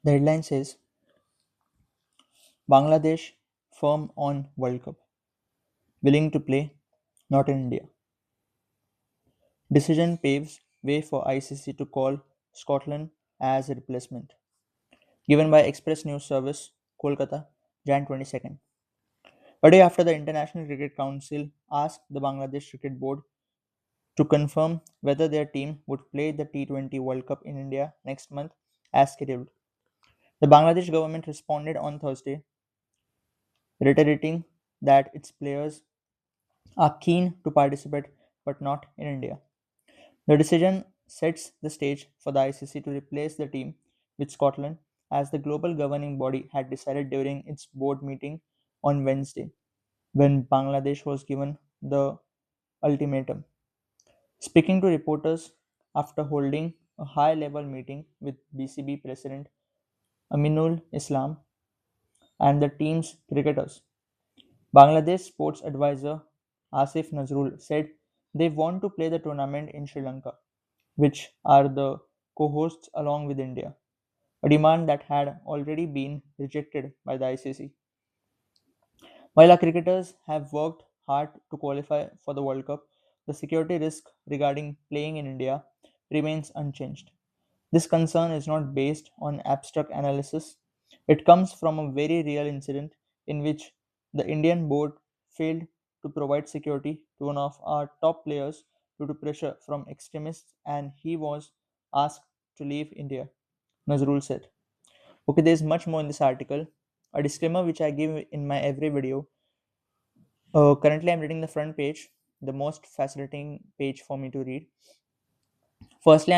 The headline says Bangladesh firm on World Cup, willing to play, not in India. Decision paves way for ICC to call Scotland as a replacement. Given by Express News Service, Kolkata, Jan 22nd. A day after the International Cricket Council asked the Bangladesh Cricket Board to confirm whether their team would play the T20 World Cup in India next month as scheduled. The Bangladesh government responded on Thursday, reiterating that its players are keen to participate but not in India. The decision sets the stage for the ICC to replace the team with Scotland, as the global governing body had decided during its board meeting on Wednesday, when Bangladesh was given the ultimatum. Speaking to reporters after holding a high level meeting with BCB President Aminul Islam and the team's cricketers, Bangladesh sports advisor Asif Nazrul said they want to play the tournament in Sri Lanka, which are the co hosts along with India, a demand that had already been rejected by the ICC. While our cricketers have worked hard to qualify for the World Cup, the security risk regarding playing in India remains unchanged. This concern is not based on abstract analysis. It comes from a very real incident in which the Indian board failed to provide security to one of our top players due to pressure from extremists and he was asked to leave India, Nazrul said. Okay, there's much more in this article. A disclaimer which I give in my every video. Currently, I'm reading the front page, the most fascinating page for me to read. Firstly,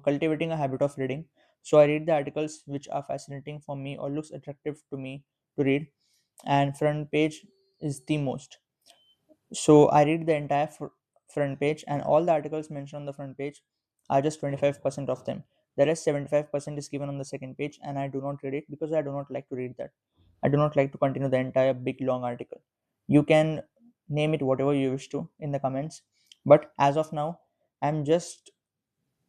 cultivating a habit of reading. So I read the articles which are fascinating for me or looks attractive to me to read. And front page is the most. So I read the entire front page, and all the articles mentioned on the front page are just 25% of them. The rest 75% is given on the second page, and I do not read it because I do not like to read that. I do not like to continue the entire big long article. You can name it whatever you wish to in the comments, but as of now, I'm just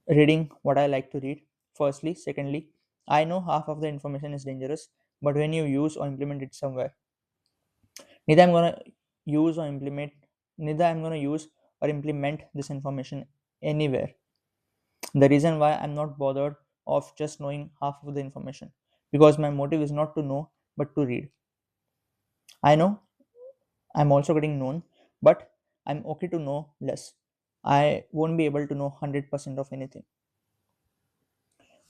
reading what I like to read. Firstly, secondly, I know half of the information is dangerous, but when you use or implement it somewhere, neither I'm gonna use or implement neither I'm gonna use or implement this information anywhere. The reason why I'm not bothered of just knowing half of the information, because my motive is not to know but to read. I know I'm also getting known, but I'm okay to know less. I won't be able to know 100% of anything.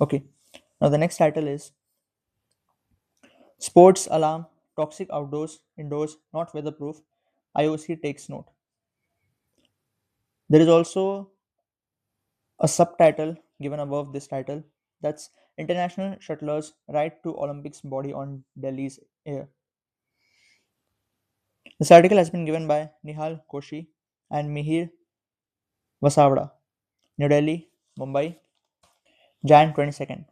Okay, now the next title is Sports Alarm Toxic Outdoors Indoors Not Weatherproof. IOC takes note. There is also a subtitle given above this title, that's International Shuttlers Right to Olympics Body on Delhi's Air. This article has been given by Nihal Koshi and Mihir Vasavada, New Delhi, Mumbai, Jan 22nd.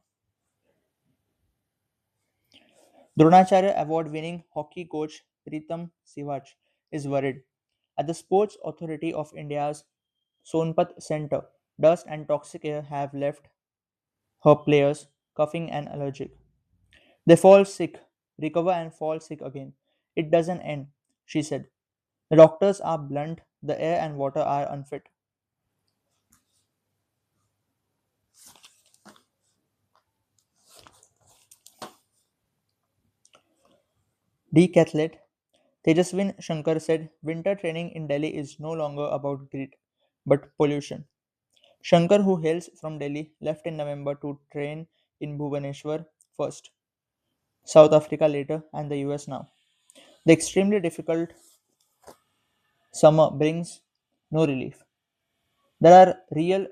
Dronacharya Award winning hockey coach Pritam Sivach is worried at the Sports Authority of India's Sonpat Center. Dust and toxic air have left her players coughing and allergic. They fall sick, recover and fall sick again. It doesn't end, she said. The doctors are blunt, the air and water are unfit. Decathlete Tejaswin Shankar said winter training in Delhi is no longer about grit, but pollution. Shankar, who hails from Delhi, left in November to train in Bhubaneswar first, South Africa later, and the US now. The extremely difficult summer brings no relief. There are real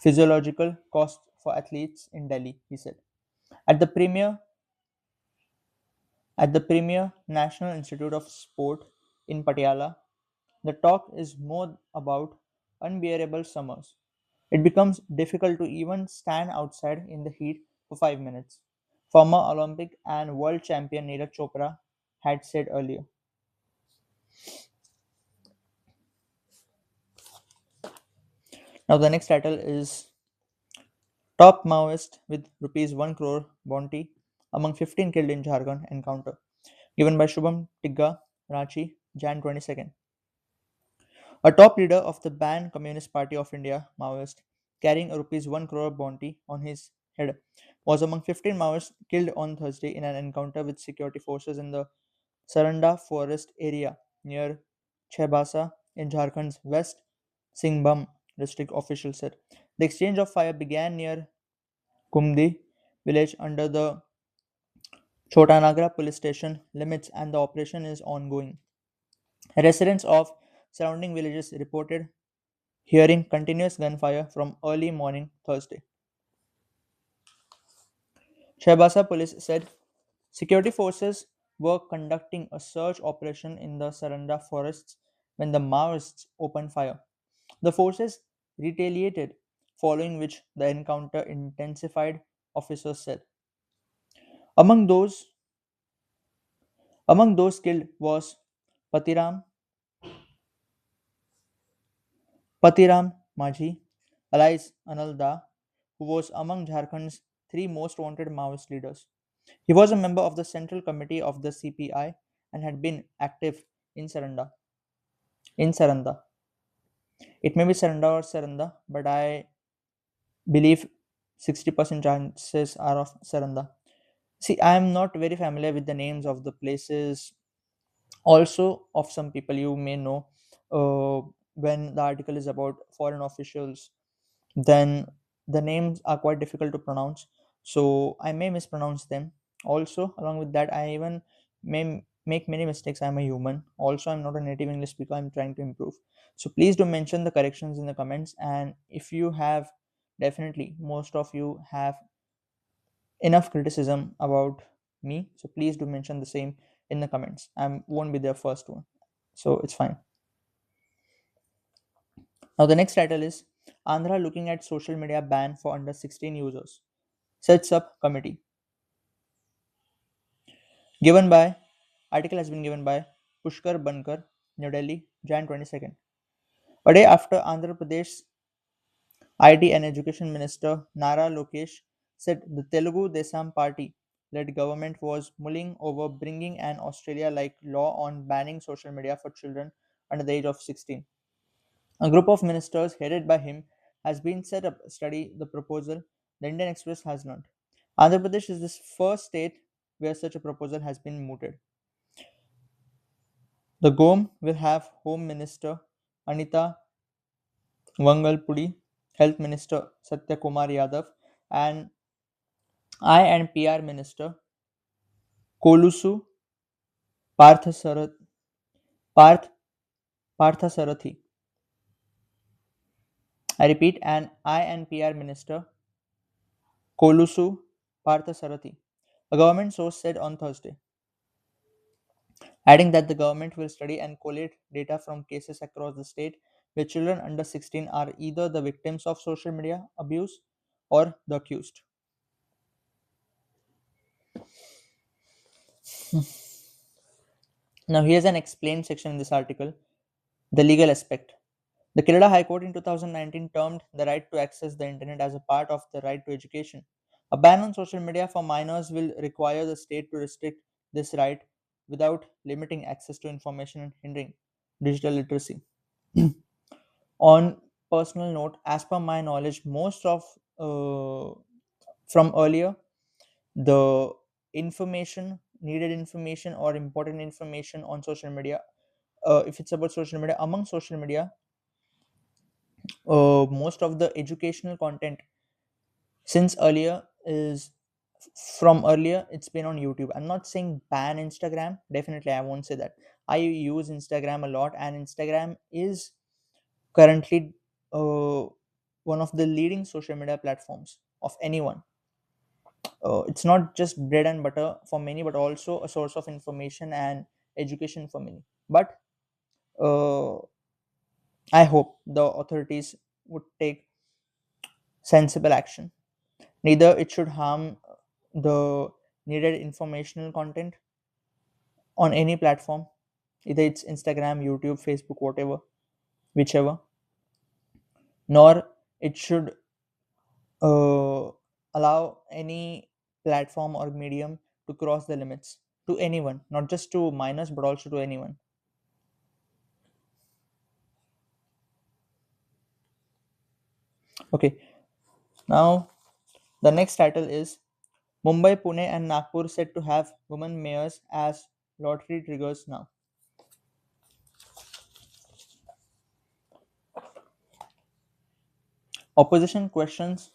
physiological costs for athletes in Delhi, he said. At the premier at the premier National Institute of Sport in Patiala, the talk is more about unbearable summers. It becomes difficult to even stand outside in the heat for 5 minutes. Former Olympic and world champion Neeraj Chopra had said earlier. Now, the next title is Top Maoist with rupees 1 crore bounty among 15 killed in Jharkhand encounter. Given by Shubham Tigga, Ranchi, Jan 22nd. A top leader of the banned Communist Party of India, Maoist, carrying a rupees 1 crore bounty on his head, was among 15 Maoists killed on Thursday in an encounter with security forces in the Saranda forest area near Chebasa in Jharkhand's West Singhbhum district, officials said. The exchange of fire began near Kumdi village under the Chotanagra police station limits and the operation is ongoing. Residents of surrounding villages reported hearing continuous gunfire from early morning Thursday. Shahbasa police said security forces were conducting a search operation in the Saranda forests when the Maoists opened fire. The forces retaliated, following which the encounter intensified, officers said. Among those among those killed was Patiram Patiram Majhi, alias Anal Da, who was among Jharkhand's three most wanted Maoist leaders. He was a member of the Central Committee of the CPI and had been active in Saranda. It may be Saranda or Saranda, but I believe 60% chances are of Saranda. See, I am not very familiar with the names of the places. Also, of some people you may know, when the article is about foreign officials, then the names are quite difficult to pronounce, so I may mispronounce them. Also, along with that, I even may make many mistakes. I'm a human. Also, I'm not a native English speaker. I'm trying to improve. So please do mention the corrections in the comments. And if you have, definitely most of you have enough criticism about me, so please do mention the same in the comments. I won't be the first one, so it's fine. Now the next title is Andhra looking at social media ban for under 16 users, sets up committee. Given by Article has been given by Pushkar Bankar, New Delhi, Jan 22nd. A day after Andhra Pradesh IT and Education Minister Nara Lokesh said the Telugu Desam party led government was mulling over bringing an Australia like law on banning social media for children under the age of 16. A group of ministers headed by him has been set up to study the proposal. The Indian Express has not. Andhra Pradesh is the first state where such a proposal has been mooted. The GOM will have Home Minister Anita Vangalpudi, Health Minister Satya Kumar Yadav, and I and PR Minister Kolusu Parthasarath, Parth, Parthasarathi. I repeat, and I and PR Minister Kolusu Parthasarathi. A government source said on Thursday, adding that the government will study and collate data from cases across the state where children under 16 are either the victims of social media abuse or the accused. Now, here's an explained section in this article, the legal aspect. The Kerala High Court in 2019 termed the right to access the internet as a part of the right to education. A ban on social media for minors will require the state to restrict this right without limiting access to information and hindering digital literacy. On personal note, as per my knowledge, most of from earlier, the information or important information on social media, if it's about social media, among social media, most of the educational content since earlier is from earlier it's been on YouTube. I'm not saying ban Instagram, definitely I won't say that. I use Instagram a lot, and Instagram is currently uh, one of the leading social media platforms of anyone. It's not just bread and butter for many, but also a source of information and education for many. But uh, I hope the authorities would take sensible action. Neither it should harm the needed informational content on any platform, either it's Instagram, YouTube, Facebook, whatever, whichever, nor it should uh, allow any platform or medium to cross the limits to anyone, not just to minors but also to anyone. Okay, now the next title is Mumbai, Pune, and Nagpur said to have women mayors as lottery triggers now. Opposition questions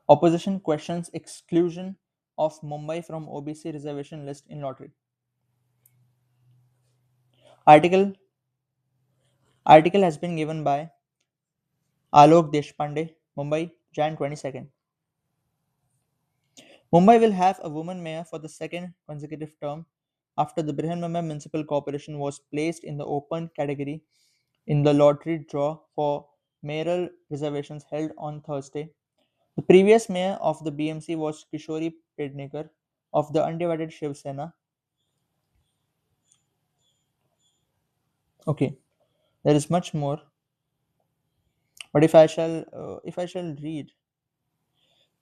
Opposition questions exclusion of Mumbai from OBC reservation list in lottery. Article Article has been given by Alok Deshpande, Mumbai, Jan 22nd. Mumbai will have a woman mayor for the second consecutive term after the Brihanmumbai Municipal Corporation was placed in the open category in the lottery draw for mayoral reservations held on Thursday. The previous mayor of the BMC was Kishori Pednekar of the undivided Shiv Sena. Okay, there is much more, but if I shall read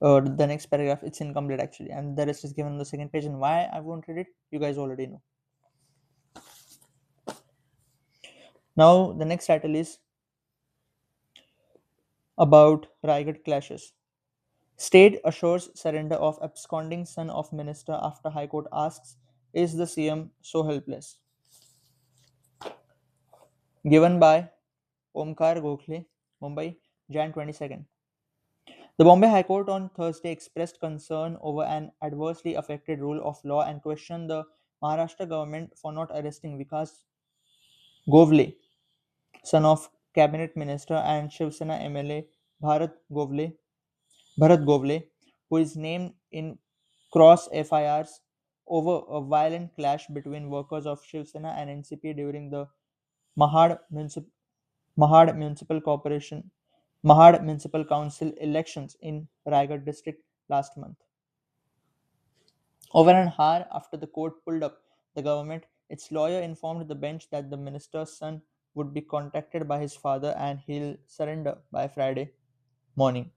the next paragraph, it's incomplete actually, and the rest is given on the second page. And why I won't read it, you guys already know. Now the next title is about Raigad clashes. State assures surrender of absconding son of minister after High Court asks, is the CM so helpless? Given by Omkar Gokhale, Mumbai, Jan 22nd. The Bombay High Court on Thursday expressed concern over an adversely affected rule of law and questioned the Maharashtra government for not arresting Vikas Govle, son of cabinet minister and Shiv Sena MLA Bharat Govle, Bharat Govle, who is named in cross FIRs over a violent clash between workers of Shiv Sena and NCP during the Mahad, Municip- Mahad Municipal Corporation, Mahad Municipal Council elections in Raigad district last month. Over an hour after the court pulled up the government, its lawyer informed the bench that the minister's son would be contacted by his father and he'll surrender by Friday morning.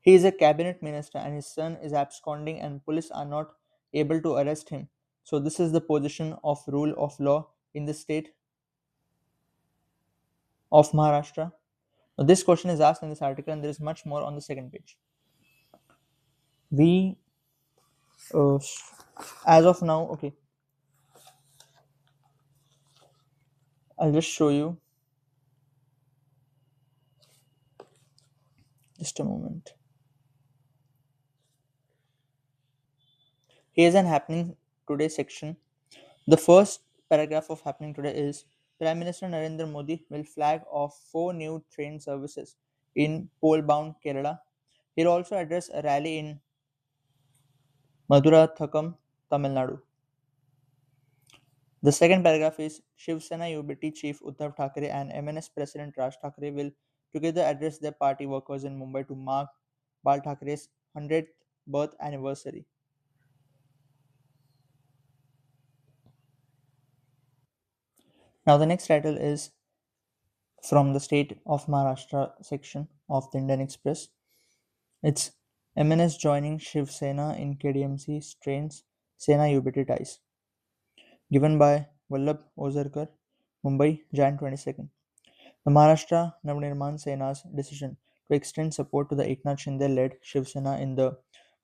He is a cabinet minister and his son is absconding and police are not able to arrest him. So this is the position of rule of law in the state of Maharashtra. Now, this question is asked in this article and there is much more on the second page. We uh, as of now, okay, I'll just show you just a moment. Here's an happening today section. The first paragraph of happening today is Prime Minister Narendra Modi will flag off 4 new train services in pole-bound Kerala. He'll also address a rally in Madurai, Tamil Nadu. The second paragraph is Shiv Sena UBT Chief Uddhav Thackeray and MNS President Raj Thackeray will together address their party workers in Mumbai to mark Bal Thackeray's 100th birth anniversary. Now, the next title is from the state of Maharashtra section of the Indian Express. It's MNS joining Shiv Sena in KDMC strains Sena UBT ties. Given by Vallabh Ozarkar, Mumbai, Jan 22nd. The Maharashtra Navnirman Sena's decision to extend support to the Eknath Shinde-led Shiv Sena in the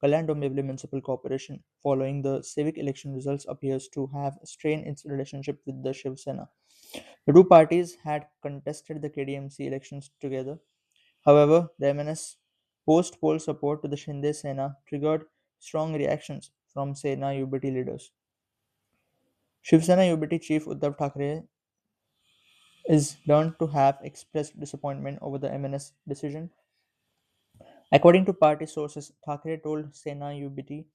Kalyan Dombivli Municipal Corporation following the civic election results appears to have strained its relationship with the Shiv Sena. The two parties had contested the KDMC elections together. However, the MNS post-poll support to the Shinde Sena triggered strong reactions from Sena UBT leaders. Shiv Sena UBT chief Uddhav Thackeray is learned to have expressed disappointment over the MNS decision. According to party sources, Thackeray told Sena UBT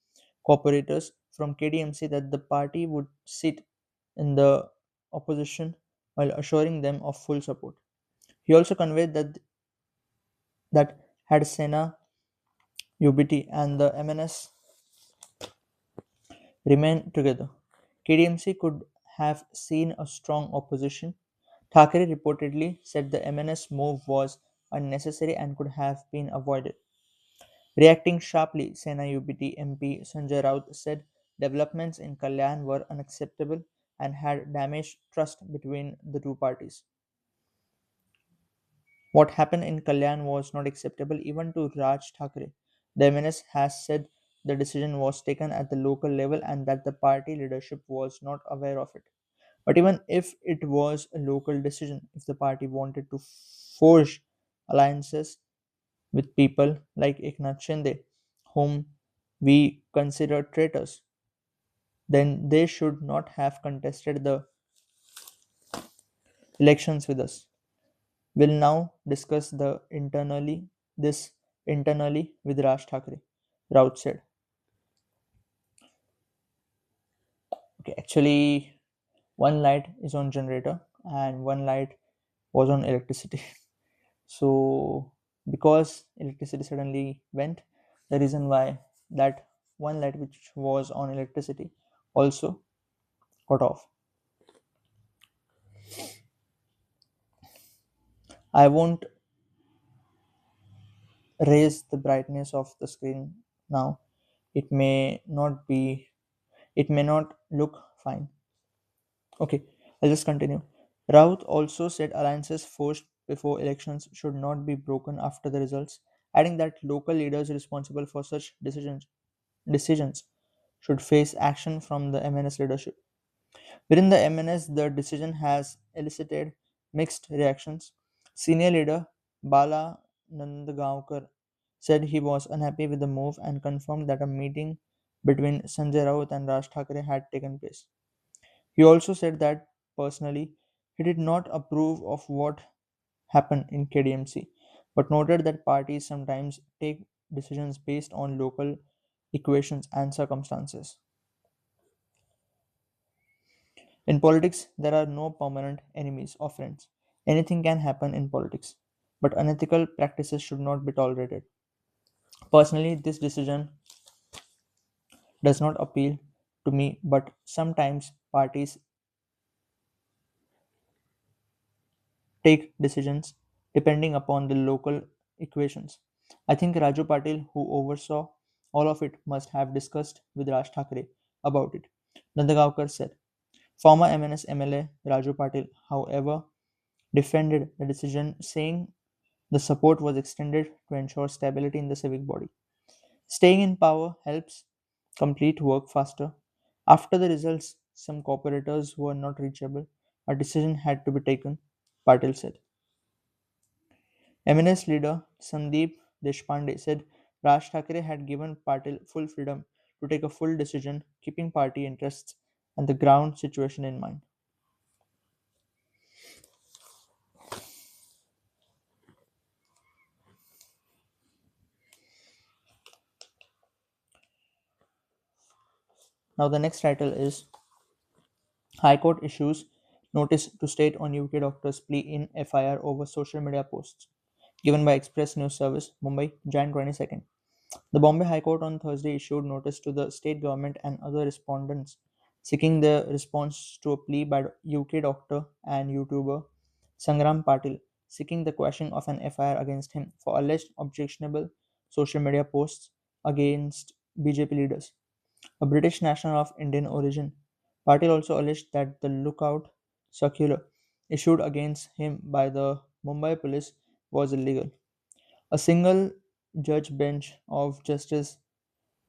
cooperators from KDMC that the party would sit in the opposition while assuring them of full support. He also conveyed that had Sena UBT and the MNS remained together, KDMC could have seen a strong opposition. Thackeray reportedly said the MNS move was unnecessary and could have been avoided. Reacting sharply, Sena UBT MP Sanjay Raut said developments in Kalyan were unacceptable and had damaged trust between the two parties. What happened in Kalyan was not acceptable even to Raj Thackeray. The MNS has said the decision was taken at the local level and that the party leadership was not aware of it. But even if it was a local decision, if the party wanted to forge alliances with people like Eknath Shinde, whom we consider traitors, then they should not have contested the elections with us. We'll now discuss this internally with Raj Thackeray. Raut said. Okay, actually, one light is on generator and one light was on electricity. So, because electricity suddenly went, the reason why that one light which was on electricity also got off. I won't raise the brightness of the screen now. It may not be, it may not look fine. Okay, I'll just continue. Raut also said alliances forged before elections should not be broken after the results, adding that local leaders responsible for such decisions should face action from the MNS leadership. Within the MNS, the decision has elicited mixed reactions. Senior leader Bala Nandagaonkar said he was unhappy with the move and confirmed that a meeting between Sanjay Raut and Raj Thackeray had taken place. He also said that personally he did not approve of what happened in KDMC, but noted that parties sometimes take decisions based on local equations and circumstances. In politics, there are no permanent enemies or friends. Anything can happen in politics, but unethical practices should not be tolerated. Personally, this decision does not appeal to me, but sometimes parties take decisions depending upon the local equations. I think Raju Patil, who oversaw all of it, must have discussed with Raj Thackeray about it. Nandagaonkar said. Former MNS MLA Raju Patil, however, defended the decision, saying the support was extended to ensure stability in the civic body. Staying in power helps complete work faster. After the results, some cooperators were not reachable. A decision had to be taken, Patil said. MNS leader Sandeep Deshpande said Raj Thackeray had given Patil full freedom to take a full decision, keeping party interests and the ground situation in mind. Now, the next title is High Court issues notice to state on UK doctor's plea in FIR over social media posts. Given by Express News Service, Mumbai, Jan 22nd. The Bombay High Court on Thursday issued notice to the state government and other respondents seeking their response to a plea by UK doctor and YouTuber Sangram Patil seeking the quashing of an FIR against him for alleged objectionable social media posts against BJP leaders. A British national of Indian origin, Patil also alleged that the lookout circular issued against him by the Mumbai police was illegal. A single judge bench of Justice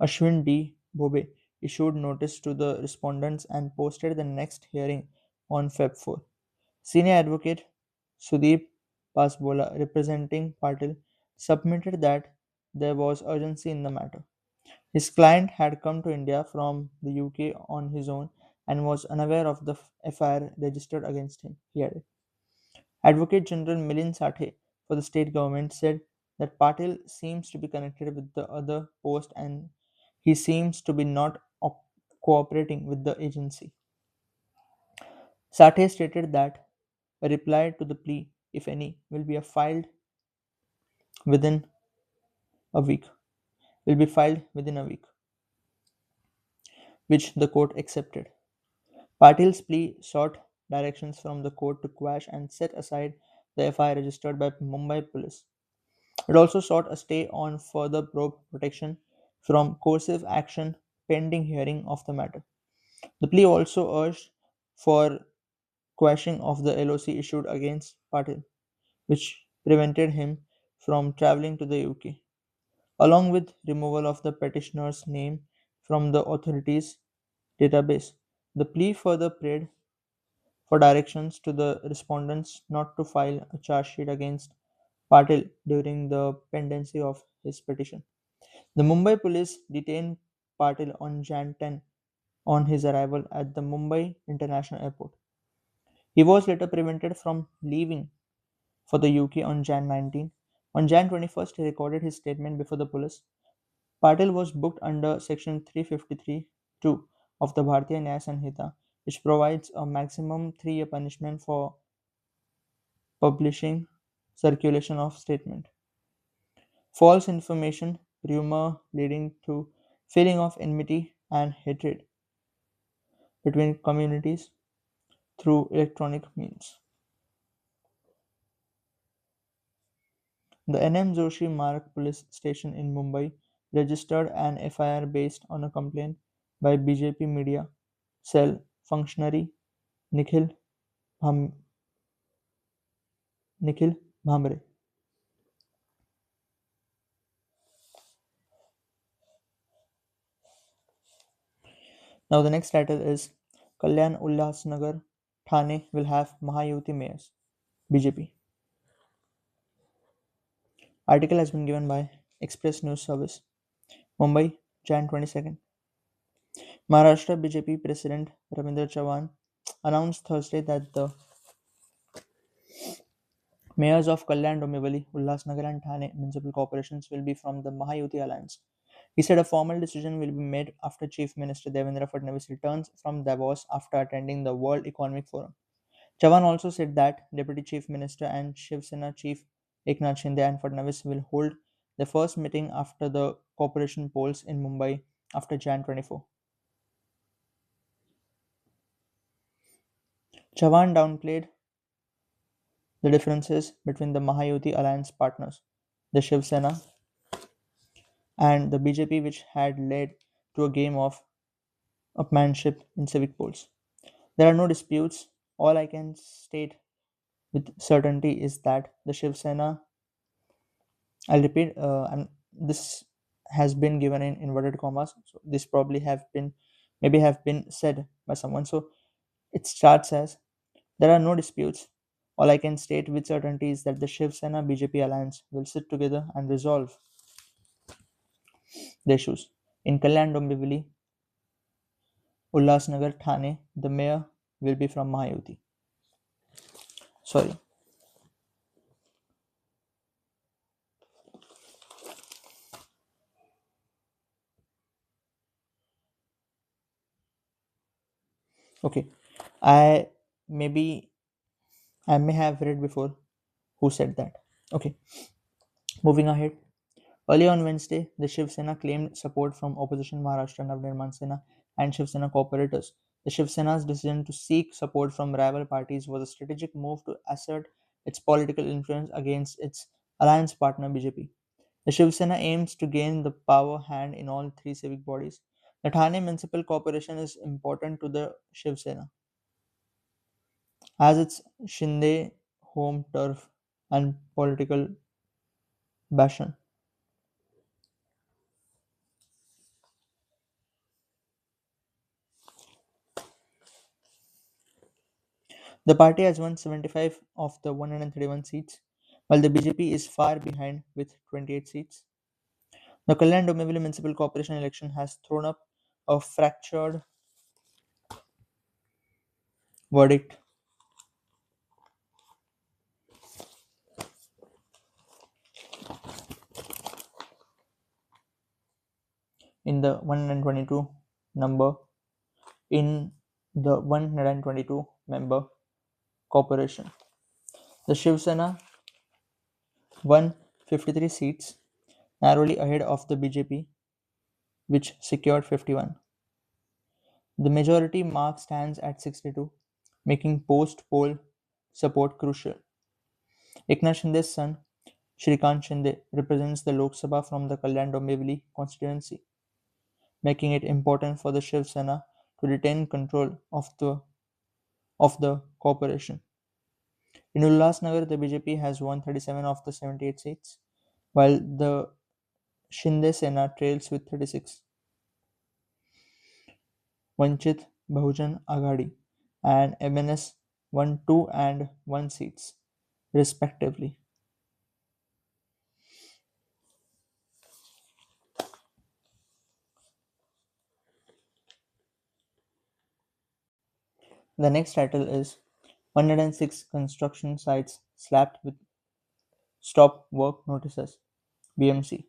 Ashwin D. Bobe issued notice to the respondents and posted the next hearing on Feb 4. Senior advocate Sudeep Pasbola, representing Patil, submitted that there was urgency in the matter. His client had come to India from the UK on his own and was unaware of the FIR registered against him, he added. Advocate General Milind Sathe for the state government said that Patil seems to be connected with the other post and he seems to be not cooperating with the agency. Sathe stated that a reply to the plea, if any, within a week, will be filed within a week, which the court accepted. Patil's plea sought directions from the court to quash and set aside the FIR registered by Mumbai police. It also sought a stay on further probe protection from coercive action pending hearing of the matter. The plea also urged for quashing of the LOC issued against Patil, which prevented him from traveling to the UK, along with removal of the petitioner's name from the authorities' database. The plea further prayed for directions to the respondents not to file a charge sheet against Patil during the pendency of his petition. The Mumbai police detained Patil on Jan 10 on his arrival at the Mumbai International Airport. He was later prevented from leaving for the UK on Jan 19. On Jan 21st, he recorded his statement before the police. Patil was booked under Section 353(2) of the Bharatiya Nyaya Sanhita, which provides a maximum 3-year punishment for publishing circulation of statement. False information, rumor leading to feeling of enmity and hatred between communities through electronic means. The N.M. Joshi Marg Police Station in Mumbai registered an FIR based on a complaint by BJP media cell functionary Nikhil Bham- Nikhil Bhamre. Now the next title is Kalyan Ulhasnagar Thane will have Mahayuti mayors. BJP. Article has been given by Express News Service, Mumbai, Jan 22nd. Maharashtra BJP President Ravindra Chavan announced Thursday that the mayors of Kalyan, Dombivli, Ulhasnagar and Thane municipal corporations will be from the Mahayuti alliance. He said a formal decision will be made after Chief Minister Devendra Fadnavis returns from Davos after attending the World Economic Forum. Chavan also said that Deputy Chief Minister and Shiv Sena Chief Eknath Shinde and Fadnavis will hold their first meeting after the corporation polls in Mumbai after Jan 24. Chavan downplayed the differences between the Mahayuti alliance partners, the Shiv Sena and the BJP, which had led to a game of upmanship in civic polls. There are no disputes. All I can state with certainty is that the Shiv Sena, I'll repeat, this has been given in inverted commas. So this probably maybe have been said by someone. So it starts as there are no disputes. All I can state with certainty is that the Shiv Sena BJP alliance will sit together and resolve the issues. In Kalyan Dombivli, Ulhasnagar, Thane, the mayor will be from Mahayuti. Sorry. Okay. I maybe I may have read before who said that. Okay. Moving ahead. Early on Wednesday, the Shiv Sena claimed support from opposition Maharashtra Navnirman Sena and Shiv Sena cooperators. The Shiv Sena's decision to seek support from rival parties was a strategic move to assert its political influence against its alliance partner BJP. The Shiv Sena aims to gain the power hand in all three civic bodies. The Thane Municipal Corporation is important to the Shiv Sena as its Shinde home turf and political bastion. The party has won 75 of the 131 seats, while the BJP is far behind with 28 seats. The Kalyan Domivili Municipal Corporation election has thrown up a fractured verdict in the 122 number in the 122 member corporation. The Shiv Sena won 53 seats, narrowly ahead of the BJP, which secured 51. The majority mark stands at 62, making post-poll support crucial. Eknath Shinde's son, Shrikant Shinde, represents the Lok Sabha from the Kalyan Dombivli constituency, making it important for the Shiv Sena to retain control of the corporation. In Ulhasnagar, the BJP has won 37 of the 78 seats, while the Shinde Sena trails with 36. Vanchit Bahujan Aghadi and MNS won 2 and 1 seats, respectively. The next title is 106 construction sites slapped with stop work notices, BMC.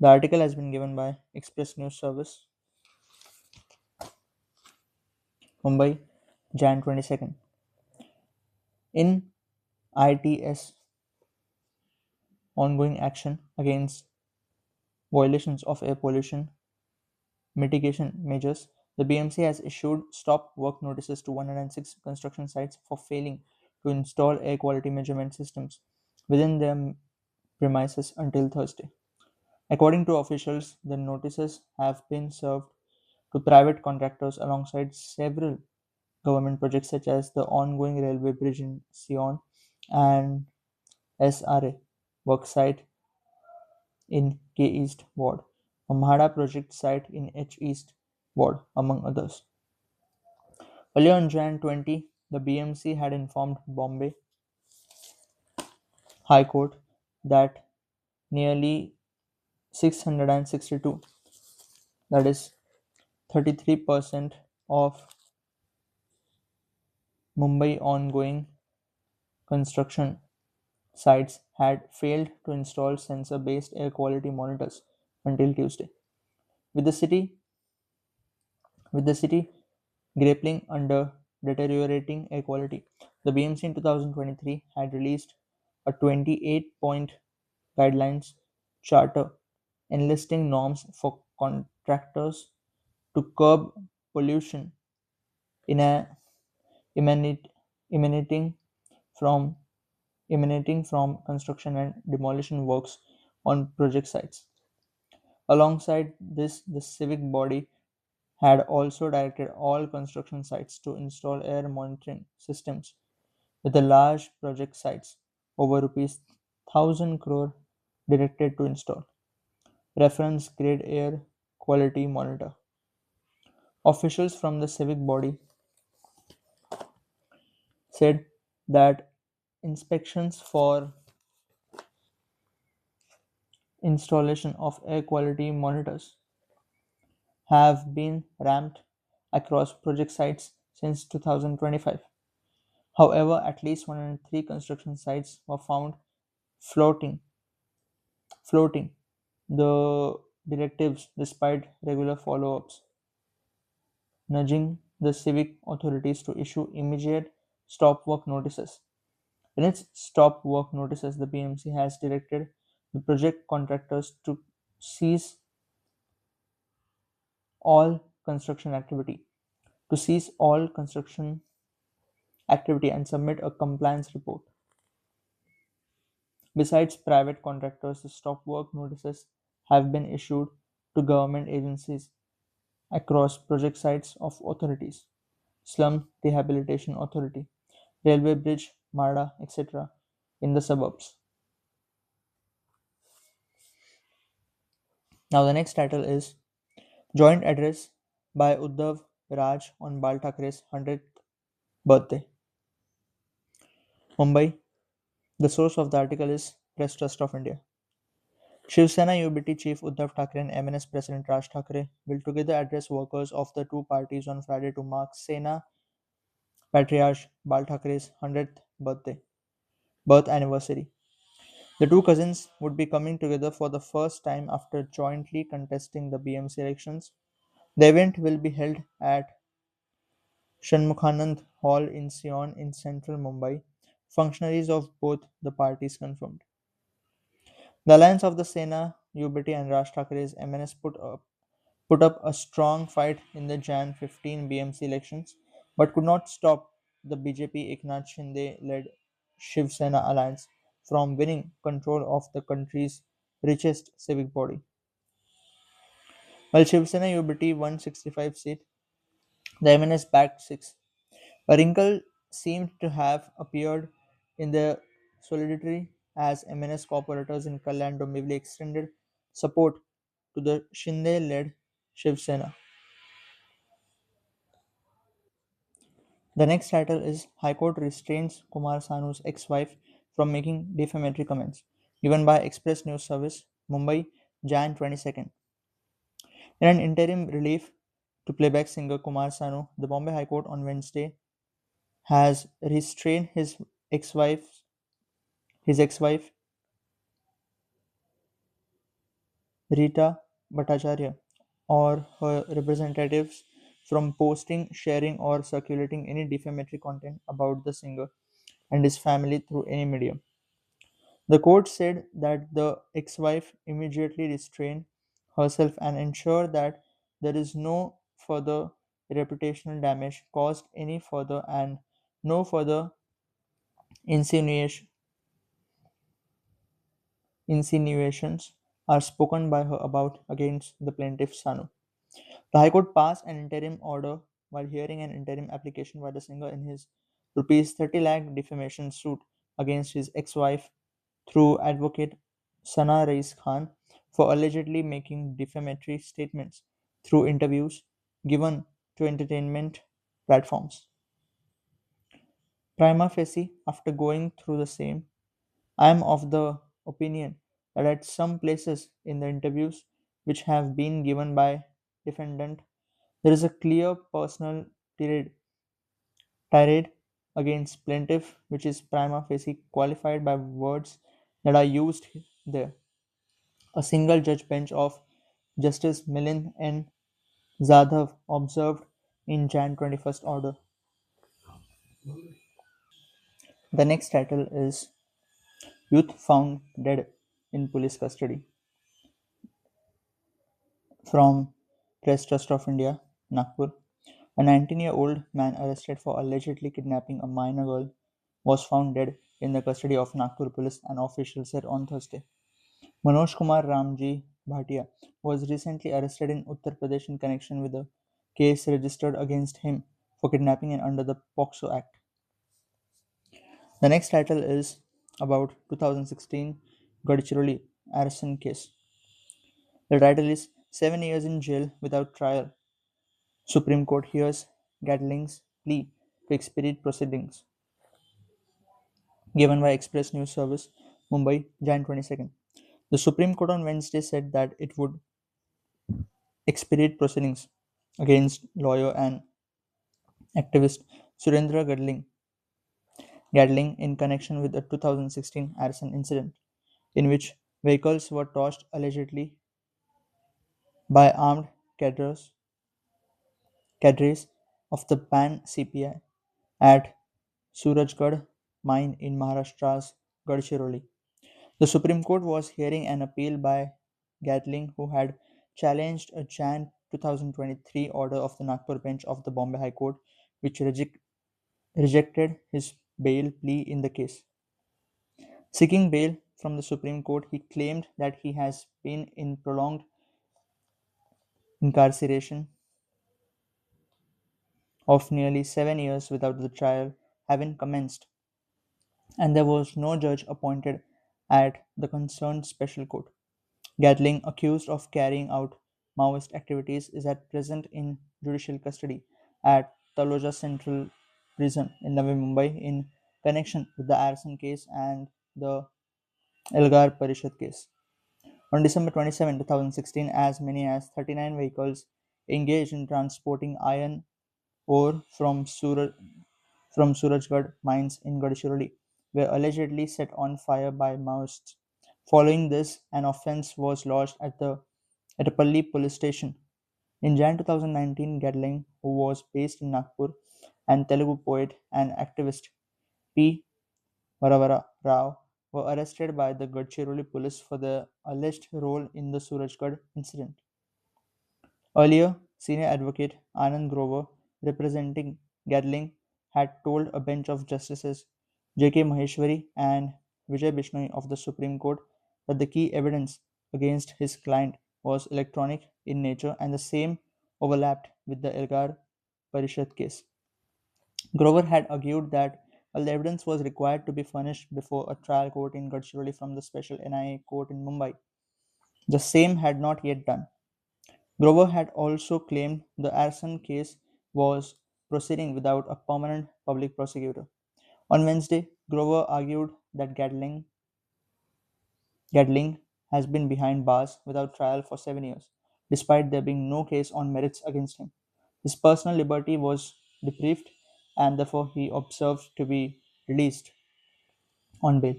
The article has been given by Express News Service, Mumbai, Jan 22nd. In ITS ongoing action against violations of air pollution mitigation measures, the BMC has issued stop work notices to 106 construction sites for failing to install air quality measurement systems within their premises until Thursday. According to officials, the notices have been served to private contractors alongside several government projects such as the ongoing railway bridge in Sion and SRA worksite in K East Ward, a Mahada project site in H East Ward, among others. Earlier on Jan 20, the BMC had informed Bombay High Court that nearly 662, that is 33% of Mumbai ongoing construction sites had failed to install sensor-based air quality monitors until Tuesday. With the city with the city grappling under deteriorating air quality, the BMC in 2023 had released a 28-point guidelines charter enlisting norms for contractors to curb pollution in a emanate, emanating from emanating from construction and demolition works on project sites. Alongside this, the civic body had also directed all construction sites to install air monitoring systems with the large project sites over rupees 1000 crore directed to install reference grade air quality monitor. Officials from the civic body said that inspections for installation of air quality monitors have been ramped across project sites since 2025. However, at least 103 construction sites were found floating floating the directives despite regular follow-ups, nudging the civic authorities to issue immediate stop work notices. In its stop work notices, the BMC has directed the project contractors cease all construction activity to cease all construction activity and submit a compliance report. Besides private contractors, the stop work notices have been issued to government agencies across project sites of authorities, Slum Rehabilitation Authority, Railway Bridge, Marda, etc. in the suburbs. Now the next title is Joint Address by Uddhav Raj on Bal Thackeray's 100th birthday. Mumbai. The source of the article is Press Trust of India. Shiv Sena UBT chief Uddhav Thackeray and MNS President Raj Thackeray will together address workers of the two parties on Friday to mark Sena Patriarch Bal Thackeray's 100th birth anniversary. The two cousins would be coming together for the first time after jointly contesting the BMC elections. The event will be held at Shanmukhanand Hall in Sion in central Mumbai. Functionaries of both the parties confirmed. The alliance of the Sena, UBT, and Raj Thackeray's MNS put up a strong fight in the Jan 15 BMC elections, but could not stop the BJP Eknath Shinde led Shiv Sena alliance from winning control of the country's richest civic body. While Shiv Sena UBT won 65 seats, the MNS backed 6. A wrinkle seemed to have appeared in the solidarity as MNS cooperators in Kalyan Dombivli extended support to the Shinde led Shiv Sena. The next title is High Court restrains Kumar Sanu's ex-wife from making defamatory comments. Given by Express News Service, Mumbai, Jan 22nd. In an interim relief to playback singer Kumar Sanu, the Bombay High Court on Wednesday has restrained his ex-wife Rita Bhattacharya or her representatives from posting, sharing, or circulating any defamatory content about the singer and his family through any medium. The court said that the ex wife immediately restrain herself and ensure that there is no further reputational damage caused any further and no further insinuation, insinuations are spoken by her about against the plaintiff Sanu. The High Court passed an interim order while hearing an interim application by the singer in his rupees 30 lakh defamation suit against his ex-wife through advocate Sana Rais Khan for allegedly making defamatory statements through interviews given to entertainment platforms. Prima facie, after going through the same, I am of the opinion that at some places in the interviews which have been given by defendant there is a clear personal tirade against plaintiff which is prima facie qualified by words that are used there. A single judge bench of Justice Milind N. Zadhav observed in Jan 21st order. The next title is Youth Found Dead in Police Custody from Press Trust of India, Nagpur. A 19-year-old man arrested for allegedly kidnapping a minor girl was found dead in the custody of Nagpur police, an official said on Thursday. Manoj Kumar Ramji Bhatia was recently arrested in Uttar Pradesh in connection with a case registered against him for kidnapping and under the POXO Act. The next title is about 2016 Gadchiroli arson case. The title is 7 Years in Jail Without Trial. Supreme Court hears Gatling's plea to expedite proceedings. Given by Express News Service, Mumbai, Jan 22nd. The Supreme Court on Wednesday said that it would expedite proceedings against lawyer and activist Surendra Gadling in connection with the 2016 arson incident, in which vehicles were torched allegedly by armed cadres, cadres of the PAN CPI at Surajgarh mine in Maharashtra's Gadchiroli. The Supreme Court was hearing an appeal by Gatling, who had challenged a Jan 2023 order of the Nagpur bench of the Bombay High Court, which rejected his bail plea in the case. Seeking bail from the Supreme Court, he claimed that he has been in prolonged incarceration of nearly 7 years without the trial having commenced, and there was no judge appointed at the concerned special court. Gatling, accused of carrying out Maoist activities, is at present in judicial custody at Taloja Central Prison in Navi Mumbai in connection with the arson case and the Elgar Parishad case. On December 27, 2016, as many as 39 vehicles engaged in transporting iron ore from Surajgarh mines in Gadchiroli were allegedly set on fire by Maoists. Following this, an offence was lodged at the Ettapalli police station. In Jan 2019, Gadling, who was based in Nagpur, and Telugu poet and activist P. Varavara Rao were arrested by the Gadchiroli police for their alleged role in the Surajgarh incident. Earlier, senior advocate Anand Grover, representing Gadling, had told a bench of Justices J.K. Maheshwari and Vijay Bishnoi of the Supreme Court that the key evidence against his client was electronic in nature and the same overlapped with the Elgar Parishad case. Grover had argued that while the evidence was required to be furnished before a trial court in Gadchiroli from the special NIA court in Mumbai, the same had not yet done. Grover had also claimed the arson case was proceeding without a permanent public prosecutor. On Wednesday, Grover argued that Gadling has been behind bars without trial for 7 years, despite there being no case on merits against him. His personal liberty was deprived, and therefore he observed to be released on bail.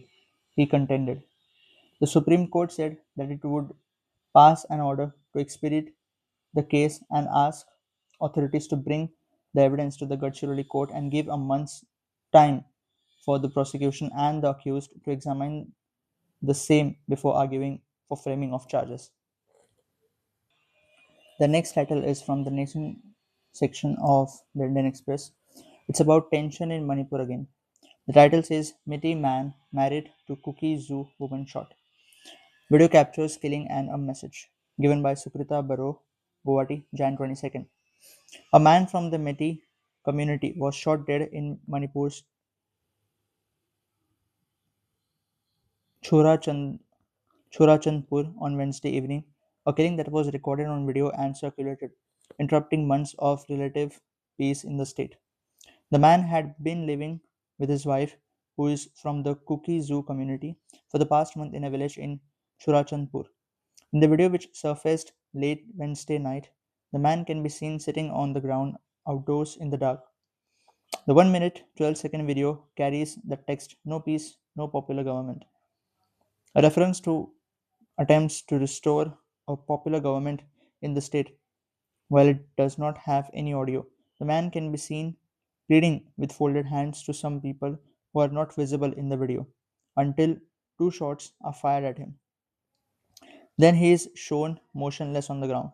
He contended. The Supreme Court said that it would pass an order to expedite the case and ask authorities to bring the evidence to the Gadchiroli court and give a month's time for the prosecution and the accused to examine the same before arguing for framing of charges. The next title is from the Nation section of the Indian Express. It's about tension in Manipur again. The title says Miti man married to Cookie Zoo woman shot. Video captures killing and a message. Given by Sukrita Baro, Guwahati, Jan 22nd. A man from the Metis community was shot dead in Manipur's Churachand, Churachandpur on Wednesday evening, a killing that was recorded on video and circulated, interrupting months of relative peace in the state. The man had been living with his wife, who is from the Kuki Zoo community, for the past month in a village in Churachandpur. In the video, which surfaced late Wednesday night, the man can be seen sitting on the ground outdoors in the dark. The 1 minute 12-second video carries the text No peace, no popular government, a reference to attempts to restore a popular government in the state. While it does not have any audio, the man can be seen pleading with folded hands to some people who are not visible in the video until two shots are fired at him. Then he is shown motionless on the ground.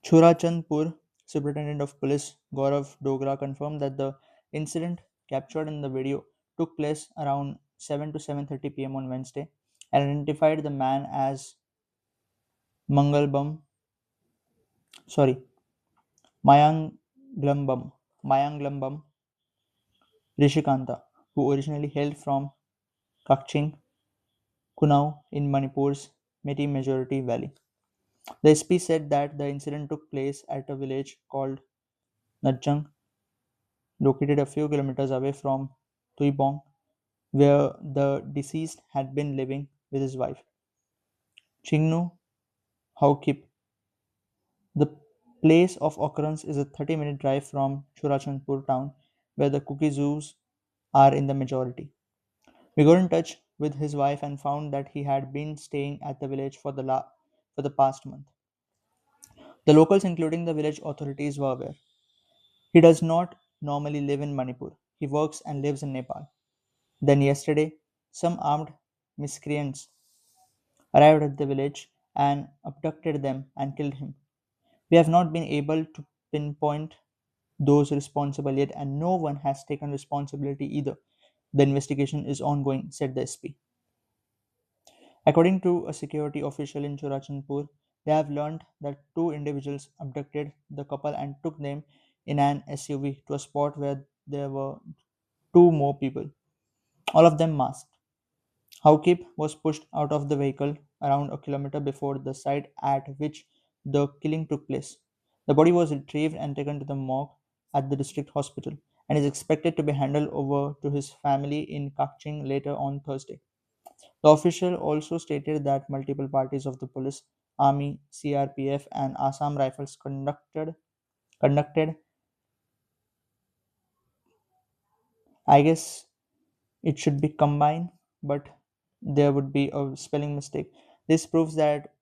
Churachandpur Superintendent of Police Gaurav Dogra confirmed that the incident captured in the video took place around 7 to 7:30 p.m. on Wednesday and identified the man as Mangalbam, sorry, Mayanglambam, Mayanglambam Rishikanta, who originally hailed from Kakching, Kunau in Manipur's Metis Majority Valley. The SP said that the incident took place at a village called Najjang, located a few kilometers away from Tuibong, where the deceased had been living with his wife. Chingnu Haukip. The place of occurrence is a 30-minute drive from Churachandpur town, where the cookie zoos are in the majority. We got in touch with his wife and found that he had been staying at the village for the past month. The locals, including the village authorities, were aware. He does not normally live in Manipur. He works and lives in Nepal. Then yesterday, some armed miscreants arrived at the village and abducted them and killed him. We have not been able to pinpoint those responsible yet, and no one has taken responsibility either. The investigation is ongoing, said the SP. According to a security official in Churachandpur, they have learned that two individuals abducted the couple and took them in an SUV to a spot where there were two more people, all of them masked. Haukip was pushed out of the vehicle around a kilometer before the site at which the killing took place. The body was retrieved and taken to the morgue at the district hospital and is expected to be handed over to his family in Kakching later on Thursday. The official also stated that multiple parties of the police, army, CRPF, and Assam Rifles conducted. I guess it should be combined, but there would be a spelling mistake. This proves that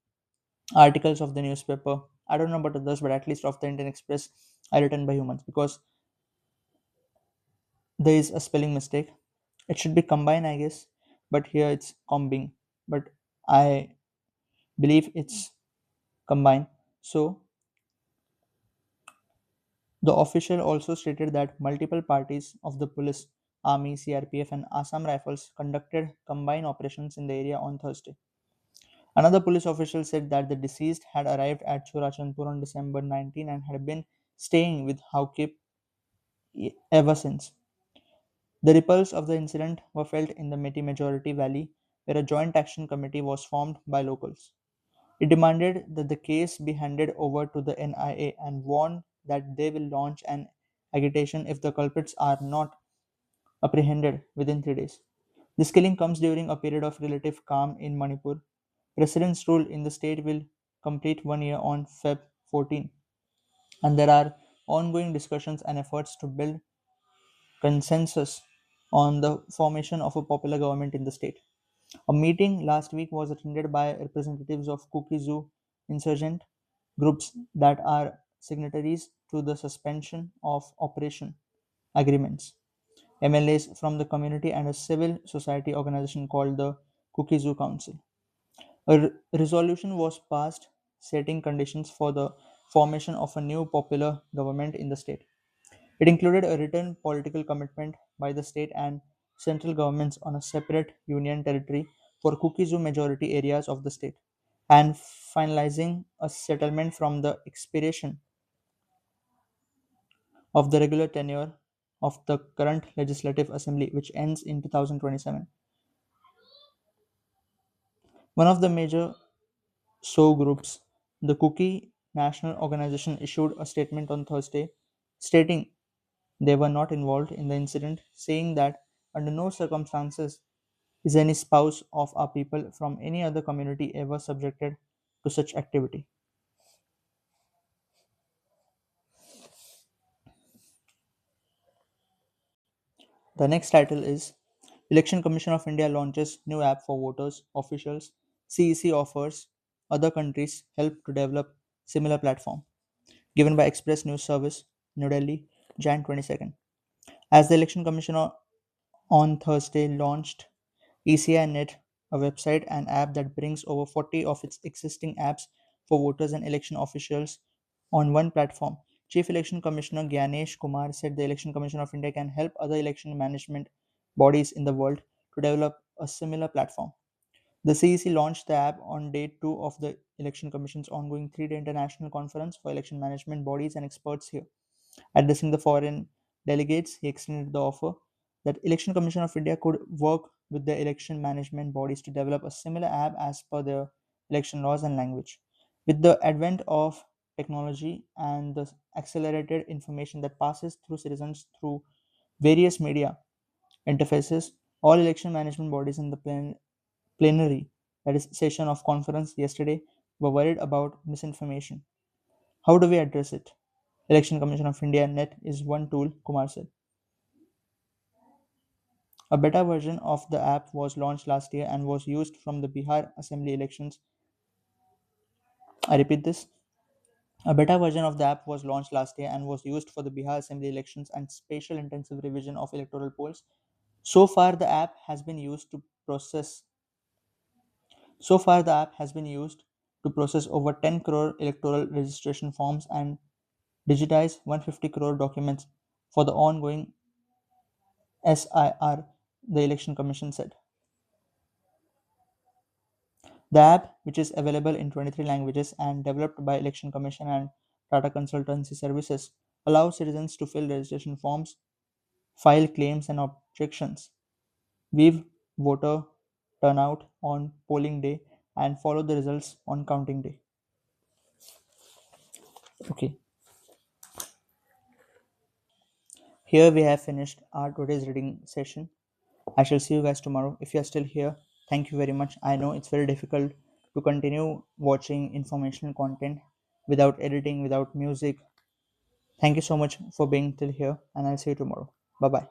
articles of the newspaper, I don't know about others, but at least of the Indian Express, are written by humans because there is a spelling mistake. It should be combined, I guess, but here it's combing. But I believe it's combined. So The official also stated that multiple parties of the police, army, CRPF, and Assam Rifles conducted combined operations in the area on Thursday. Another police official said that the deceased had arrived at Churachandpur on December 19 and had been staying with Haukip ever since. The ripples of the incident were felt in the Meti Majority Valley, where a joint action committee was formed by locals. It demanded that the case be handed over to the NIA and warned that they will launch an agitation if the culprits are not apprehended within 3 days. This killing comes during a period of relative calm in Manipur. President's rule in the state will complete 1 year on Feb 14, and there are ongoing discussions and efforts to build consensus on the formation of a popular government in the state. A meeting last week was attended by representatives of Kuki-Zoo insurgent groups that are signatories to the suspension of operation agreements. MLAs from the community and a civil society organization called the Kuki-Zoo Council. A resolution was passed setting conditions for the formation of a new popular government in the state. It included a written political commitment by the state and central governments on a separate union territory for Kuki-Zoo majority areas of the state, and finalizing a settlement from the expiration of the regular tenure of the current legislative assembly, which ends in 2027. One of the major So groups, the Kuki National Organization, issued a statement on Thursday stating they were not involved in the incident, saying that under no circumstances is any spouse of our people from any other community ever subjected to such activity. The next title is Election Commission of India launches new app for voters, officials, CEC offers other countries help to develop similar platform. Given by Express News Service, New Delhi, Jan 22nd. As the Election Commission on Thursday launched ECI Net, a website and app that brings over 40 of its existing apps for voters and election officials on one platform. Chief Election Commissioner Gyanesh Kumar said the Election Commission of India can help other election management bodies in the world to develop a similar platform. The CEC launched the app on day 2 of the Election Commission's ongoing 3-day international conference for election management bodies and experts here. Addressing the foreign delegates, he extended the offer that Election Commission of India could work with the election management bodies to develop a similar app as per their election laws and language. With the advent of technology and the accelerated information that passes through citizens through various media interfaces, all election management bodies in the plenary, that is, session of conference yesterday, were worried about misinformation. How do we address it? Election Commission of India Net is one tool, Kumar said. A beta version of the app was launched last year and was used from the Bihar Assembly elections. I repeat this. A beta version of the app was launched last year and was used for the Bihar Assembly elections and spatial intensive revision of electoral polls. So far, the app has been used to process. So far, the app has been used to process over 10 crore electoral registration forms and digitize 150 crore documents for the ongoing SIR, the Election Commission said. The app, which is available in 23 languages and developed by Election Commission and Tata Consultancy Services, allows citizens to fill registration forms, file claims and objections, view voter turnout on polling day, and follow the results on counting day. Okay, here we have finished our today's reading session. I shall see you guys tomorrow. If you are still here, thank you very much. I know it's very difficult to continue watching informational content without editing, without music. Thank you so much for being till here, and I'll see you tomorrow. Bye bye.